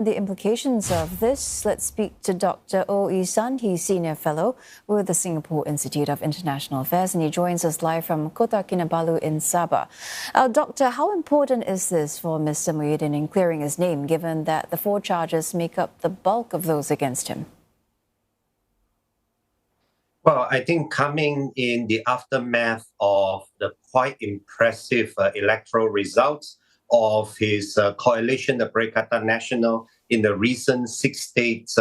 The implications of this, let's speak to Dr. Oh San. He's Senior Fellow with the Singapore Institute of International Affairs, and he joins us live from Kota Kinabalu in Sabah. Doctor, how important is this for Mr Muhyiddin in clearing his name, given that the 4 charges make up the bulk of those against him? Well, I think coming in the aftermath of the quite impressive electoral results of his coalition, the Perikatan Nasional, in the recent 6 states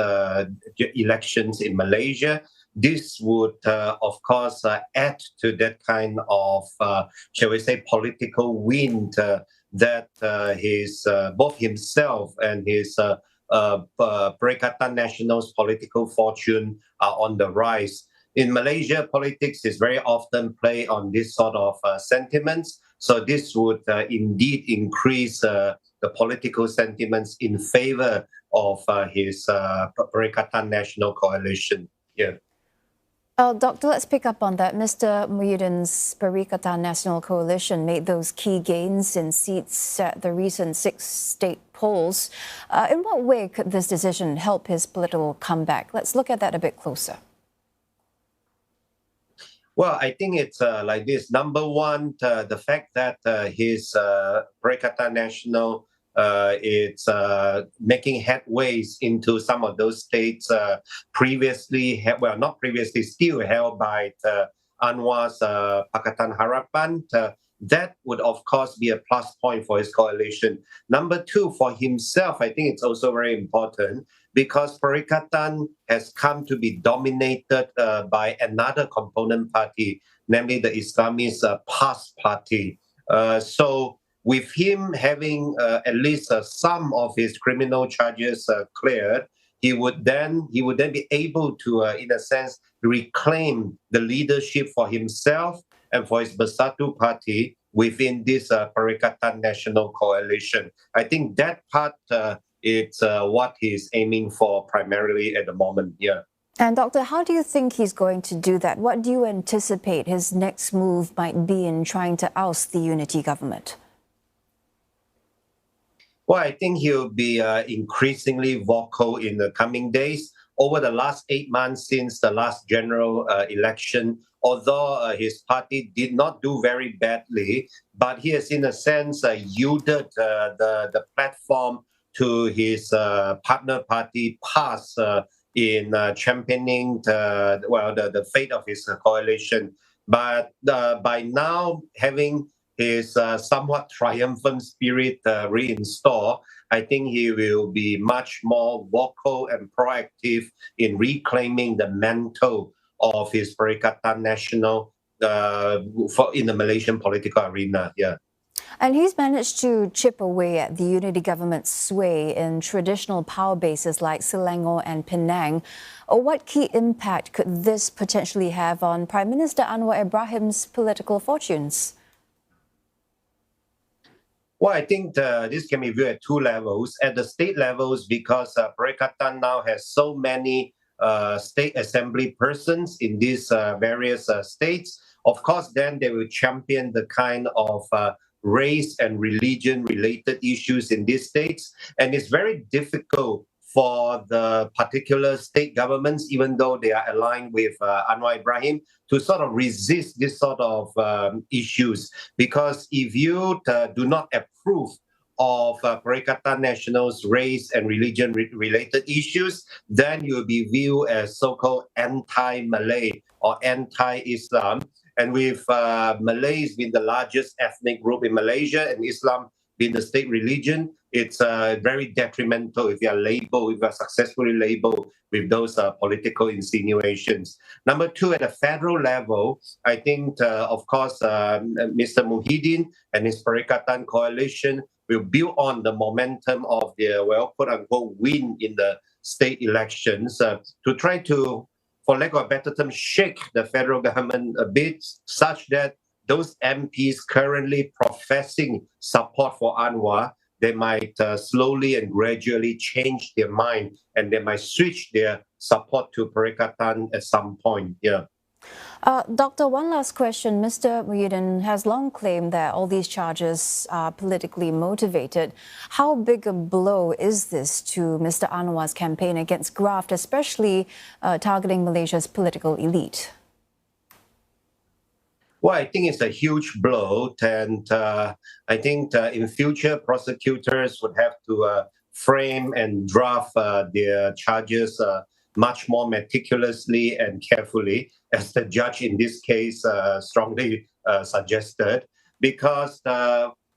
elections in Malaysia, this would, of course, add to that kind of, shall we say, political wind that both himself and his Perikatan Nasional's political fortune are on the rise. In Malaysia, politics is very often play on this sort of sentiments. So this would indeed increase the political sentiments in favor of his Perikatan Nasional coalition. Yeah. Doctor, let's pick up on that. Mr Muhyiddin's Perikatan Nasional coalition made those key gains in seats at the recent 6 state polls. In what way could this decision help his political comeback? Let's look at that a bit closer. Well, I think it's like this. Number one, the fact that his Perikatan Nasional it's making headways into some of those states previously, not previously, still held by Anwar's Pakatan Harapan. That would, of course, be a plus point for his coalition. Number two, for himself, I think it's also very important because Perikatan has come to be dominated by another component party, namely the Islamist PAS party. So with him having at least some of his criminal charges cleared, he would then be able to, in a sense, reclaim the leadership for himself and for his Bersatu party within this Perikatan Nasional coalition. I think that part it's what he's aiming for primarily at the moment. Yeah. And Doctor, how do you think he's going to do that? What do you anticipate his next move might be in trying to oust the unity government? Well, I think he'll be increasingly vocal in the coming days. Over the last 8 months since the last general election, although his party did not do very badly, but he has, in a sense, yielded the platform to his partner party PAS in championing the fate of his coalition. But by now, having his somewhat triumphant spirit reinstalled, I think he will be much more vocal and proactive in reclaiming the mantle of his Perikatan Nasional in the Malaysian political arena. Yeah. And he's managed to chip away at the unity government's sway in traditional power bases like Selangor and Penang. What key impact could this potentially have on Prime Minister Anwar Ibrahim's political fortunes? Well, I think this can be viewed at 2 levels. At the state levels, because Perikatan now has so many state assembly persons in these various states, of course, then they will champion the kind of race and religion-related issues in these states. And it's very difficult for the particular state governments, even though they are aligned with Anwar Ibrahim, to sort of resist this sort of issues. Because if you do not approve of Perikatan Nasional's race and religion-related issues, then you will be viewed as so-called anti-Malay or anti-Islam. And with Malays being the largest ethnic group in Malaysia and Islam being the state religion, it's very detrimental if you are successfully labeled with those political insinuations. Number 2, at a federal level, I think, of course, Mr. Muhyiddin and his Perikatan coalition will build on the momentum of their, quote-unquote, win in the state elections to try to, for lack of a better term, shake the federal government a bit, such that those MPs currently professing support for Anwar, they might slowly and gradually change their mind and they might switch their support to Perikatan at some point. Yeah. Doctor, one last question. Mr. Muhyiddin has long claimed that all these charges are politically motivated. How big a blow is this to Mr. Anwar's campaign against graft, especially targeting Malaysia's political elite? Well, I think it's a huge blow, and I think in future prosecutors would have to frame and draft their charges much more meticulously and carefully, as the judge in this case strongly suggested, because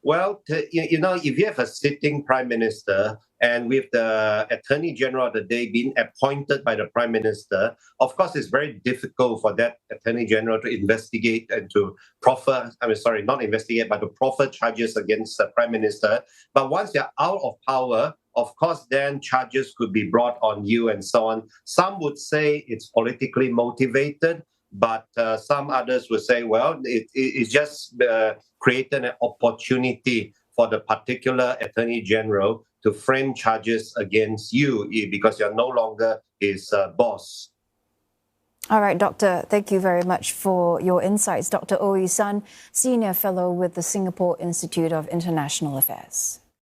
if you have a sitting prime minister and with the attorney general of the day being appointed by the prime minister, of course, it's very difficult for that attorney general to investigate and to not investigate, but to proffer charges against the prime minister. But once you're out of power, of course, then charges could be brought on you and so on. Some would say it's politically motivated, but some others would say, well, it's just created an opportunity for the particular attorney general to frame charges against you because you're no longer his boss. All right, Doctor, thank you very much for your insights. Dr. Oh Yee-sun, Senior Fellow with the Singapore Institute of International Affairs.